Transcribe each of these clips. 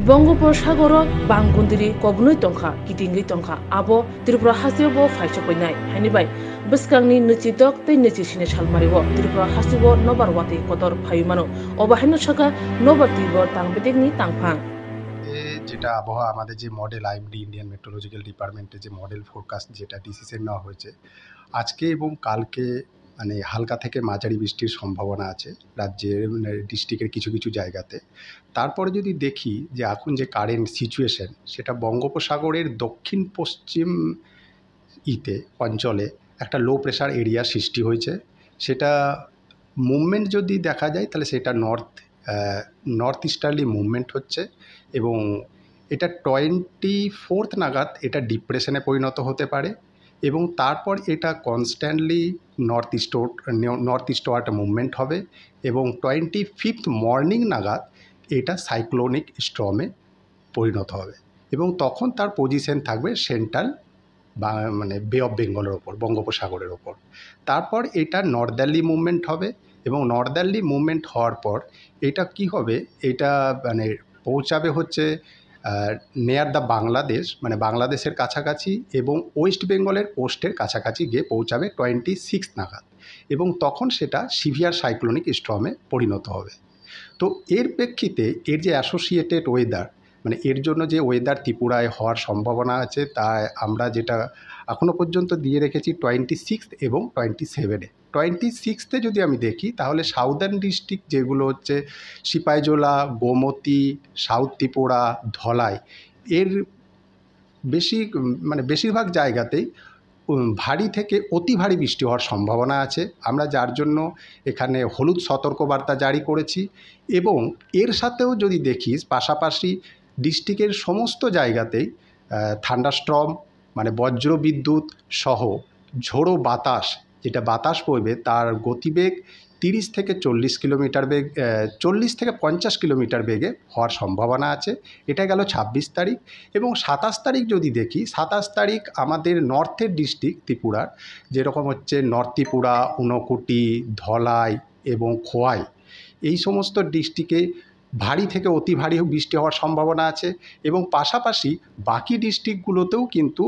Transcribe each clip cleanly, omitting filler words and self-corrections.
বঙ্গোপসাগর বাংগুন্দিরি কবনুই তংখা কিদিঙ্গি তংখা আবো ত্রিপুরা হাসিবো ফাইসপইনাই হানিবাই বসকাংনি নিচিদক তৈ নিচিসিনে সালমারিবো ত্রিপুরা হাসিবো নবার ওয়াতি কদর ফাইমানো অবাহিনো সাকা নবার তিবর তাংবেদেগনি তাংফাং যেটা আবহাওয়া আমাদের যে মডেল আইএমডি ইন্ডিয়ান মেট্রোলজিক্যাল ডিপার্টমেন্টে যে মডেল ফোরকাস্ট যেটা ডিসিশন নেওয়া হয়েছে আজকে এবং কালকে মানে হালকা থেকে মাঝারি বৃষ্টির সম্ভাবনা আছে রাজ্যের ডিস্ট্রিক্টের কিছু কিছু জায়গাতে। তারপরে যদি দেখি যে এখন যে কারেন্ট সিচুয়েশন সেটা বঙ্গোপসাগরের দক্ষিণ পশ্চিম অঞ্চলে একটা লো প্রেশার এরিয়া সৃষ্টি হয়েছে। সেটা মুভমেন্ট যদি দেখা যায় তাহলে সেটা নর্থ ইস্টার্লি মুভমেন্ট হচ্ছে এবং এটা 24 নাগাদ এটা ডিপ্রেশনে পরিণত হতে পারে এবং তারপর এটা কনস্ট্যান্টলি নর্থ ইস্টওয়ার্ড মুভমেন্ট হবে এবং 25 মর্নিং নাগাদ এটা সাইক্লোনিক স্টর্মে পরিণত হবে এবং তখন তার পজিশন থাকবে সেন্ট্রাল মানে বে অফ বেঙ্গলের ওপর, বঙ্গোপসাগরের ওপর। তারপর এটা নর্দার্লি মুভমেন্ট হবে এবং নর্দার্লি মুভমেন্ট হওয়ার পর এটা কি হবে, এটা মানে পৌঁছাবে হচ্ছে নেয়ার দ্য বাংলাদেশ, মানে বাংলাদেশের কাছাকাছি এবং ওয়েস্ট বেঙ্গলের কোস্টের কাছাকাছি গিয়ে পৌঁছাবে 26 নাগাদ এবং তখন সেটা সিভিয়ার সাইক্লোনিক স্টর্মে পরিণত হবে। তো এর প্রেক্ষিতে এর যে অ্যাসোসিয়েটেড ওয়েদার, মানে এর জন্য যে ওয়েদার ত্রিপুরায় হওয়ার সম্ভাবনা আছে তা আমরা যেটা এখনও পর্যন্ত দিয়ে রেখেছি 26 এবং 27-এ। 26-এ যদি আমি দেখি তাহলে সাউদার্ন ডিস্ট্রিক্ট যেগুলো হচ্ছে সিপাহীজলা, গোমতী, সাউথ ত্রিপুরা, ধলাই, এর বেশিরভাগ জায়গাতেই ভারী থেকে অতি ভারী বৃষ্টি হওয়ার সম্ভাবনা আছে। আমরা যার জন্য এখানে হলুদ সতর্কবার্তা জারি করেছি এবং এর সাথেও যদি দেখিস পাশাপাশি ডিস্ট্রিক্টের সমস্ত জায়গাতেই থান্ডারস্টর্ম মানে বজ্রবিদ্যুৎ সহ ঝোড়ো বাতাস, যেটা বাতাস বইবে তার গতিবেগ 30 থেকে 40 কিলোমিটার বেগ, 40 থেকে 50 কিলোমিটার বেগে হওয়ার সম্ভাবনা আছে। এটা গেল 26 তারিখ এবং 27 তারিখ যদি দেখি, 27 তারিখ আমাদের নর্থের ডিস্ট্রিক্ট ত্রিপুরার যেরকম হচ্ছে নর্থ ত্রিপুরা, ঊনকোটি, ধলাই এবং খোয়াই, এই সমস্ত ডিস্ট্রিক্টে ভারী থেকে অতি ভারী বৃষ্টি হওয়ার সম্ভাবনা আছে এবং পাশাপাশি বাকি ডিস্ট্রিক্টগুলোতেও কিন্তু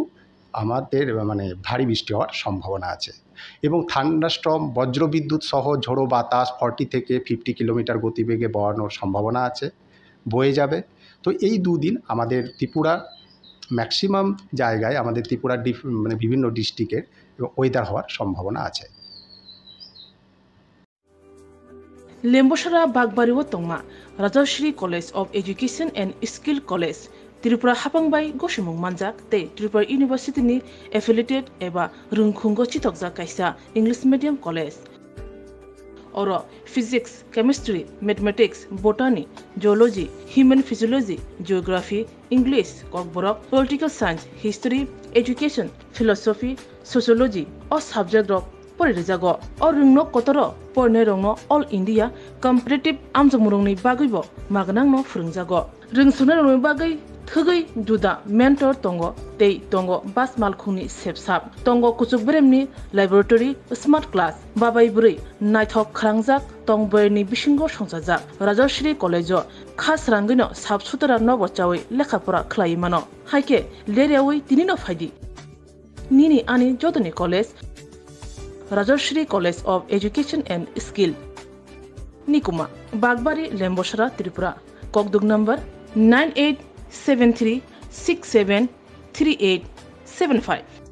আমাদের মানে ভারী বৃষ্টি হওয়ার সম্ভাবনা আছে এবং থান্ডারস্টর্ম বজ্রবিদ্যুৎ সহ ঝোড়ো বাতাস 40 থেকে 50 কিলোমিটার গতিবেগে বওয়ানোর সম্ভাবনা আছে, বয়ে যাবে। তো এই দুদিন আমাদের ত্রিপুরা ম্যাক্সিমাম জায়গায় আমাদের ত্রিপুরার মানে বিভিন্ন ডিস্ট্রিক্টের ওয়েদার হওয়ার সম্ভাবনা আছে। লেম্বসারা বাগবারিও তংমা Rajshree college of education and skill college Tripura হাপাংবাই গসিমুং মানজাক তে ত্রিপুরা ইউনিভার্सिटीनि एफिलिएटेड एबा रोंखुंगो चितकजा कायसा इंग्लिश मीडियम कलेज और physics, chemistry, mathematics, botany, geology, human physiology, geography, English, Kokborok, political science, history, education, philosophy, sociology और सब्जेक्ट रक परिरेजागो और रोंनो कतरो परने रोंनो ऑल इंडिया कम्पिटिटिव आमजमुरंनि बागैबो मागनांनो फोरोंजागो रोंसुनो रोंनो बागै थगै दुदा मेंटर तंगो तै तंगो बास मालखुंनि सेबसाब तंगो कुचुक ब्रेमनि लैबोरेटरी स्मार्ट क्लास बाबाय बुरै नायथक खरांजाक तंबरनि बिसिंगो संजाजाक राजश्री कलेजो खास रांगैनो साबसुतरा नबचावै लेखाफोरा खलायमानो हायके लेरेवै तिनिनो फायदि निनि आनि जदनि college Rajshree college of education and skill निकुमा बागबारी लेम्बसारा त्रिपुरा ककदुग नंबर 9873673875।